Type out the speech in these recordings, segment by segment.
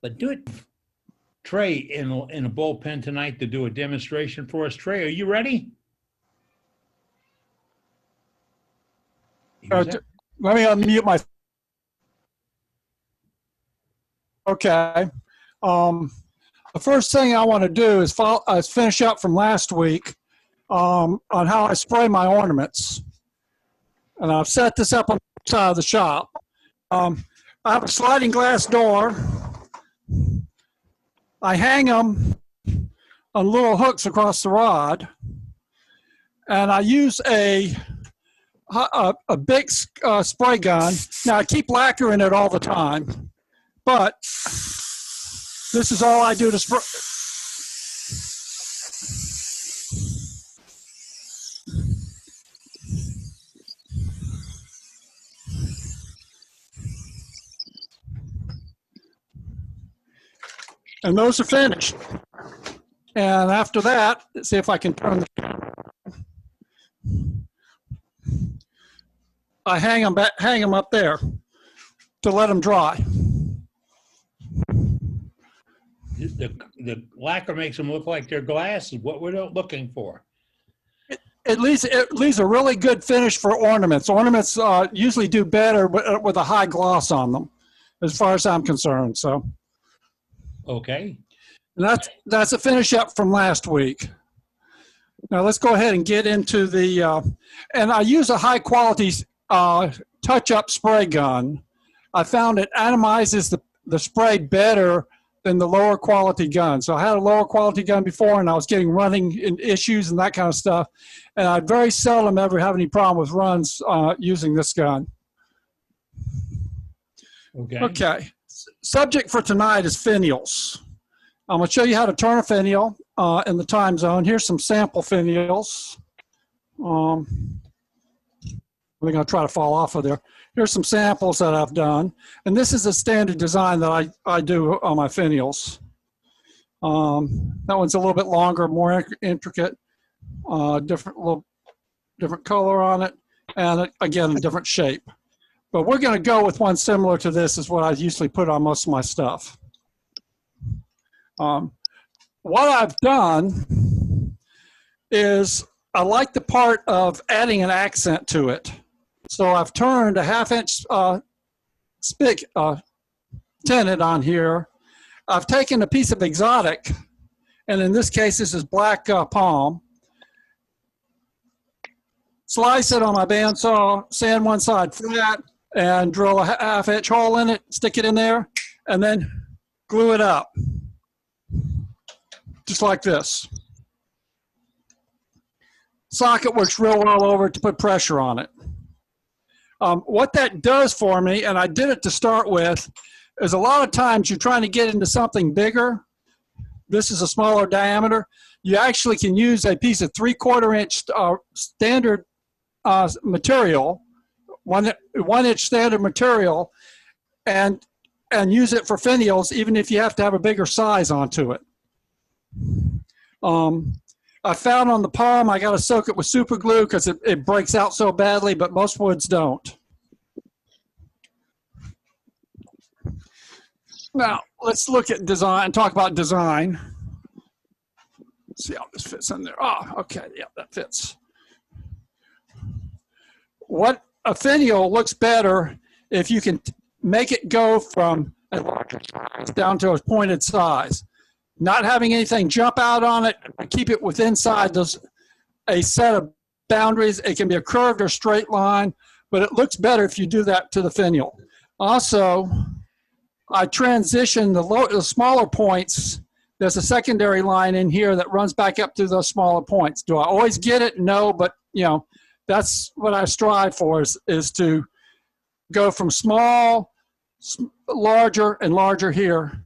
But do it, Trey, in a bullpen tonight to do a demonstration for us. Trey, are you ready? Let me unmute my. Okay. The first thing I want to do is finish up from last week on how I spray my ornaments. And I've set this up on the side of the shop. I have a sliding glass door. I hang them on little hooks across the rod. And I use a big spray gun. Now, I keep lacquer in it all the time. But this is all I do to spray. And those are finished. And after that, let's see if I can turn the camera. I hang them up there to let them dry. The lacquer makes them look like they're glass is what we're looking for. It leaves a really good finish for ornaments. Ornaments usually do better with a high gloss on them, as far as I'm concerned. So, okay, and that's a finish up from last week. Now let's go ahead and get into the. And I use a high quality touch-up spray gun. I found it atomizes the spray better than the lower quality gun. So I had a lower quality gun before and I was getting running issues and that kind of stuff. And I very seldom ever have any problem with runs using this gun. Okay. Subject for tonight is finials. I'm going to show you how to turn a finial in the time zone. Here's some sample finials. I think I'll try to fall off of there. Here's some samples that I've done. And this is a standard design that I do on my finials. That one's a little bit longer, more intricate, different color on it, and again, a different shape. But we're going to go with one similar to this is what I usually put on most of my stuff. What I've done is I like the part of adding an accent to it. So I've turned a 1/2 inch spigot tinted on here. I've taken a piece of exotic, and in this case, this is black palm. Slice it on my bandsaw, sand one side flat, and drill a 1/2 inch hole in it, stick it in there, and then glue it up. Just like this. Socket works real well over it to put pressure on it. What that does for me, and I did it to start with, is a lot of times you're trying to get into something bigger. This is a smaller diameter. You actually can use a piece of 3/4 inch standard material, one inch standard material, and use it for finials, even if you have to have a bigger size onto it. I found on the palm, I got to soak it with super glue because it breaks out so badly, but most woods don't. Now, let's look at design, talk about design. Let's see how this fits in there. Oh, okay, yeah, that fits. What a finial looks better if you can make it go from a larger size down to a pointed size. Not having anything jump out on it, keep it within a set of boundaries. It can be a curved or straight line, but it looks better if you do that to the finial. Also, I transition the smaller points. There's a secondary line in here that runs back up to those smaller points. Do I always get it? No, but that's what I strive for is to go from small, larger, and larger here,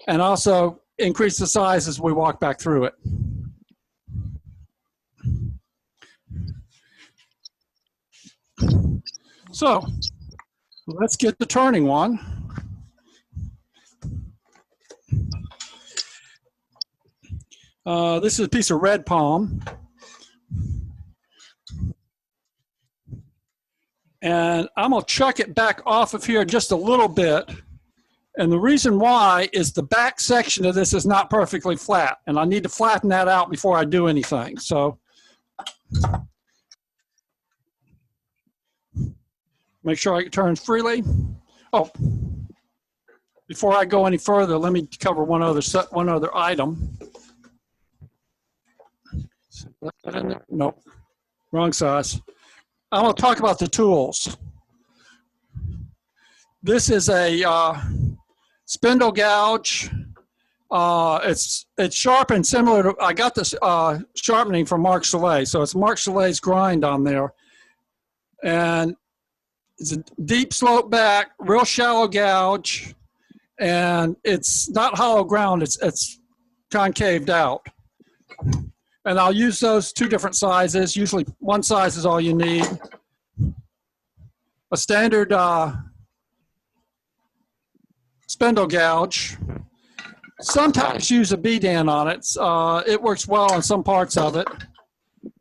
and also increase the size as we walk back through it. So let's get the turning one. This is a piece of red palm. And I'm going to chuck it back off of here just a little bit And the reason why is the back section of this is not perfectly flat, and I need to flatten that out before I do anything. So make sure it turns freely. Oh, before I go any further, let me cover one other item. Nope, wrong size. I want to talk about the tools. This is a spindle gouge. It's sharp and similar to, I got this sharpening from Mark Soleil. So it's Mark Soleil's grind on there. And it's a deep slope back, real shallow gouge. And it's not hollow ground, it's concaved out. And I'll use those two different sizes. Usually one size is all you need. A standard spindle gouge. Sometimes use a bead-in on it. It works well on some parts of it.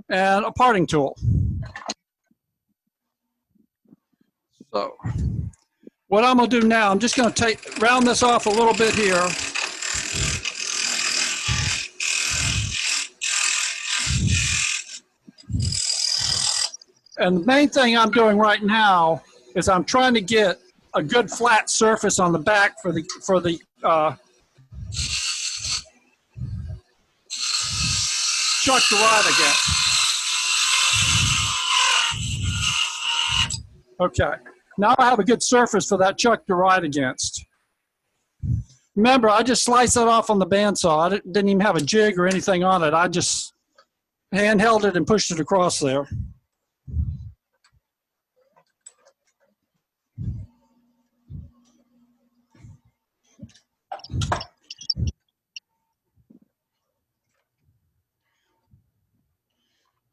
And a parting tool. So what I'm going to do now, I'm just going to round this off a little bit here. And the main thing I'm doing right now is I'm trying to get a good flat surface on the back for the chuck to ride against. Okay, now I have a good surface for that chuck to ride against. Remember, I just sliced it off on the bandsaw. I didn't even have a jig or anything on it. I just hand held it and pushed it across there.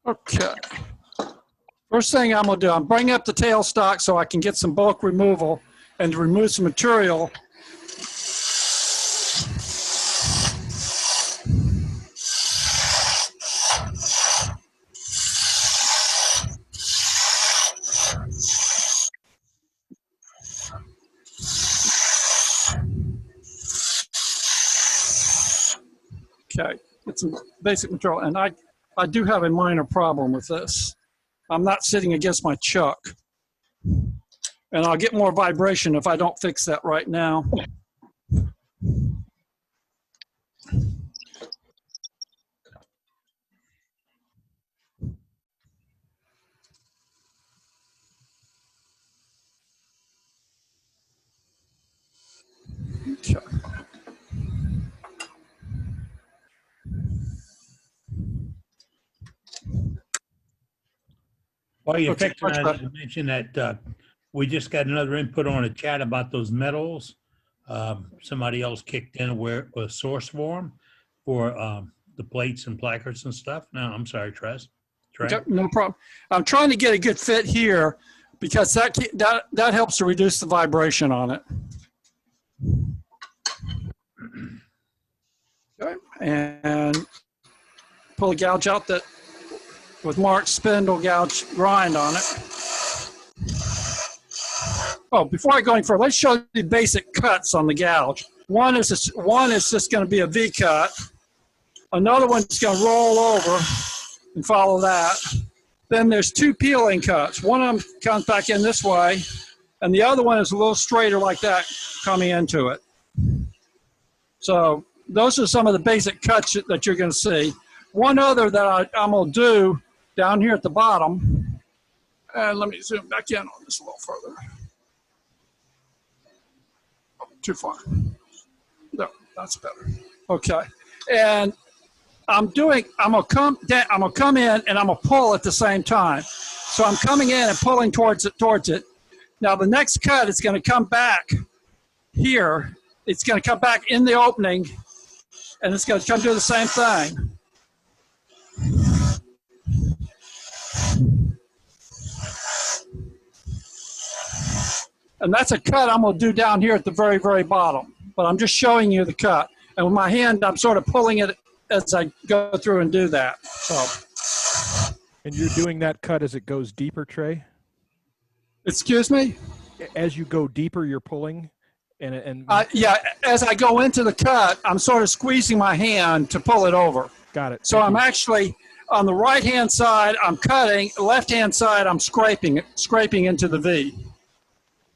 Okay. First thing I'm going to do, I'm bringing up the tailstock so I can get some bulk removal and to remove some material. Okay, get some basic material. And I do have a minor problem with this. I'm not sitting against my chuck. And I'll get more vibration if I don't fix that right now. Okay. While you're Okay, fixing that, I mentioned that we just got another input on a chat about those metals. Somebody else kicked in where a source for them for the plates and placards and stuff. No, I'm sorry, Trey. Okay, no problem. I'm trying to get a good fit here because that helps to reduce the vibration on it. Okay, and pull a gouge out that with Mark's spindle gouge grind on it. Oh, before I go any further, let's show you the basic cuts on the gouge. One is just going to be a V cut. Another one's going to roll over and follow that. Then there's two peeling cuts. One of them comes back in this way, and the other one is a little straighter like that coming into it. So those are some of the basic cuts that you're going to see. One other that I'm going to do down here at the bottom, and let me zoom back in on this a little further. Oh, too far. No, that's better. Okay, and I'm gonna come in and I'm gonna pull at the same time. So I'm coming in and pulling towards it. Now the next cut is gonna come back here. It's gonna come back in the opening, and it's gonna come do the same thing. And that's a cut I'm gonna do down here at the very, very bottom. But I'm just showing you the cut. And with my hand, I'm sort of pulling it as I go through and do that. So. And you're doing that cut as it goes deeper, Trey? Excuse me? As you go deeper, you're pulling And Yeah, as I go into the cut, I'm sort of squeezing my hand to pull it over. got it. So I'm actually on the right-hand side, I'm cutting. Left-hand side, I'm scraping into the V.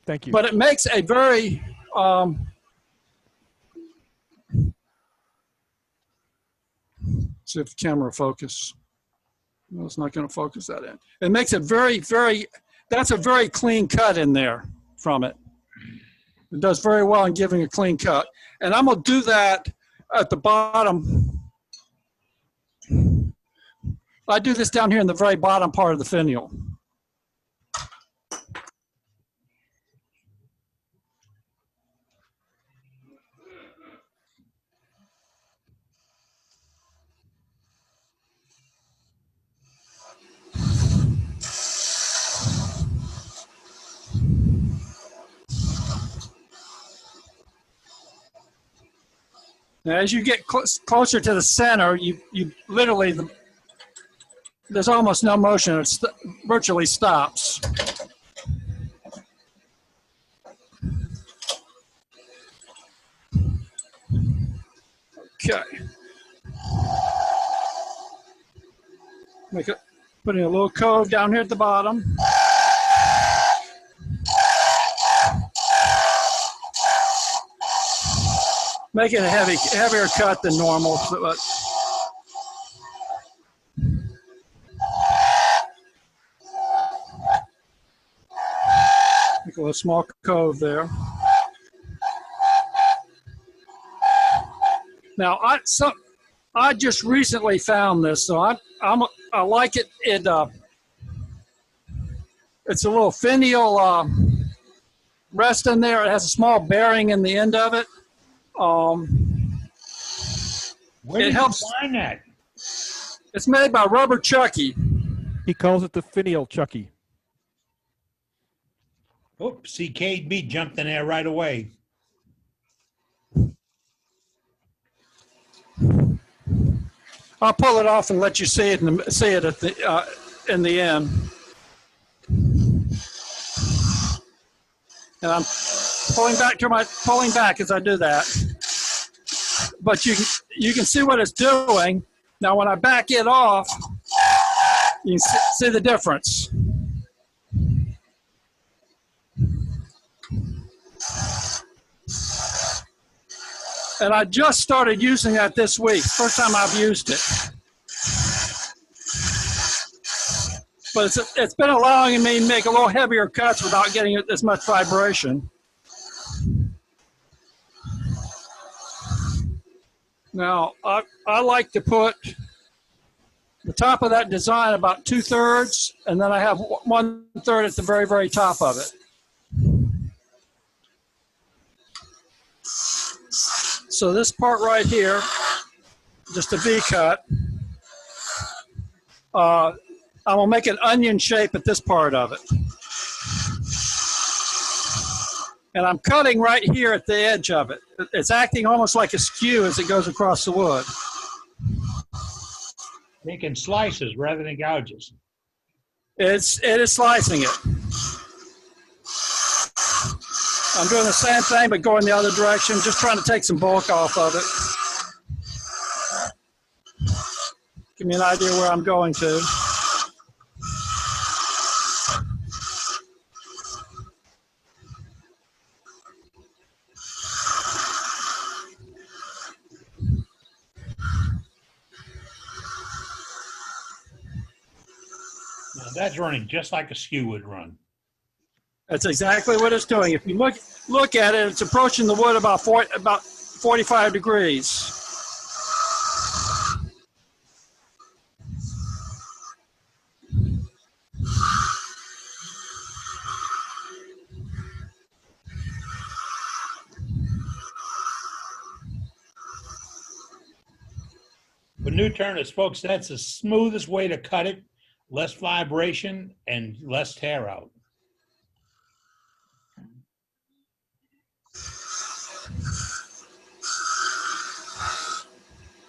Thank you. But it makes a very see if the camera focus. No, it's not going to focus that in. It makes it that's a very clean cut in there from it. It does very well in giving a clean cut. And I'm going to do that at the bottom. I do this down here in the very bottom part of the finial. Now, as you get closer to the center, you literally, there's almost no motion. It virtually stops. Okay. Putting a little cove down here at the bottom. Making a heavier cut than normal. But make a little small cove there. Now, I just recently found this, so I like it. It's a little finial rest in there. It has a small bearing in the end of it. Where did you find that? It's made by Rubber Chucky. He calls it the finial Chucky. Oops, CKB jumped in there right away. I'll pull it off and let you see it at the in the end. And I'm pulling back as I do that. But you can see what it's doing. Now when I back it off, you can see the difference. And I just started using that this week. First time I've used it. But it's been allowing me to make a little heavier cuts without getting as much vibration. Now, I like to put the top of that design about 2/3, and then I have 1/3 at the very, very top of it. So this part right here, just a V cut. I'm gonna make an onion shape at this part of it. And I'm cutting right here at the edge of it. It's acting almost like a skew as it goes across the wood. Making slices rather than gouges. It is slicing it. I'm doing the same thing, but going the other direction, just trying to take some bulk off of it. Give me an idea where I'm going to. Now that's running just like a skew would run. That's exactly what it's doing. If you look at it, it's approaching the wood about 45 degrees. For new turners, folks, that's the smoothest way to cut it. Less vibration and less tear out.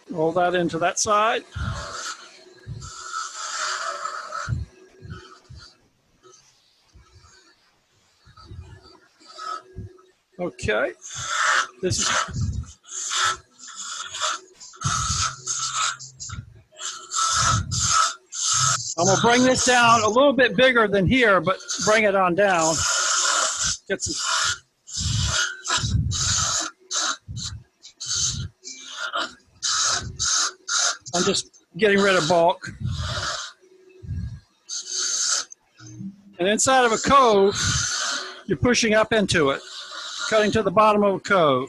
Roll that into that side. Okay. This is. I'm gonna bring this down a little bit bigger than here, but bring it on down. Get some. I'm just getting rid of bulk. And inside of a cove, you're pushing up into it, cutting to the bottom of a cove.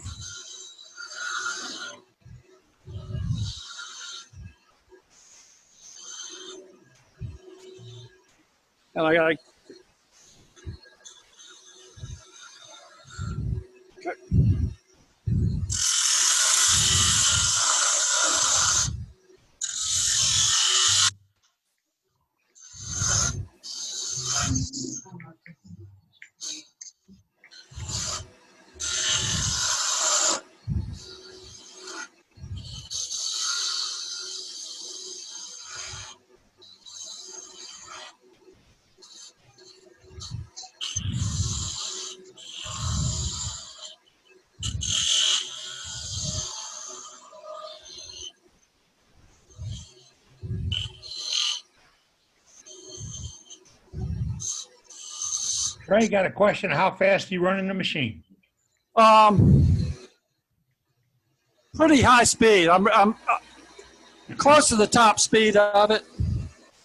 And I got Trey, got a question. How fast are you running the machine? pretty high speed. I'm close to the top speed of it.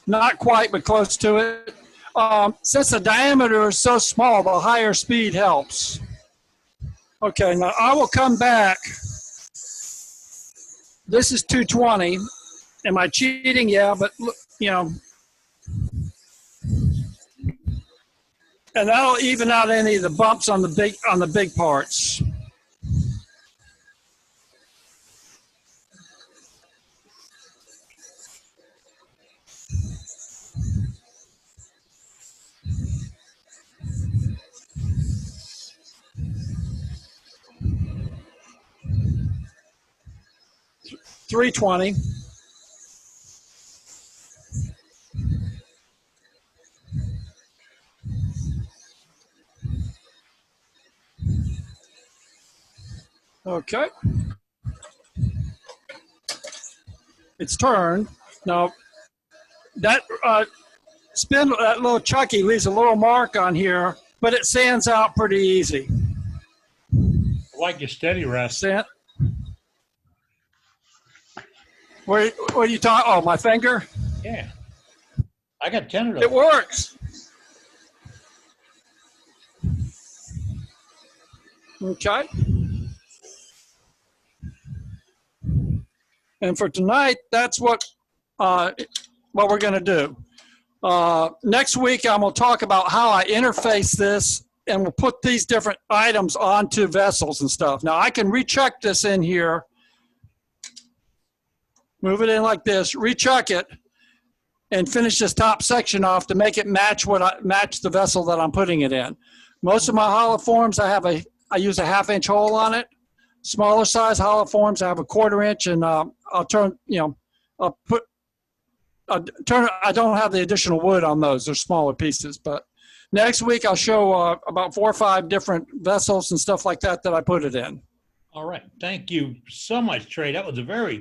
Not quite, but close to it. Since the diameter is so small, the higher speed helps. Okay, now I will come back. This is 220. Am I cheating? Yeah, but you know. And that'll even out any of the bumps on the big parts. $320. Okay. It's turned. Now, that spindle, that little chucky leaves a little mark on here, but it sands out pretty easy. I like your steady rest. Sand. Where are you talking? Oh, my finger? Yeah. I got 10 of those. It works. Okay. And for tonight, that's what we're going to do. Next week, I'm going to talk about how I interface this, and we'll put these different items onto vessels and stuff. Now, I can rechuck this in here, move it in like this, rechuck it, and finish this top section off to make it match match the vessel that I'm putting it in. Most of my hollow forms, I use a 1/2-inch hole on it. Smaller size hollow forms, I have a 1/4 inch, and I'll turn, I don't have the additional wood on those. They're smaller pieces. But next week I'll show about 4 or 5 different vessels and stuff like that I put it in. All right. Thank you so much, Trey. That was a very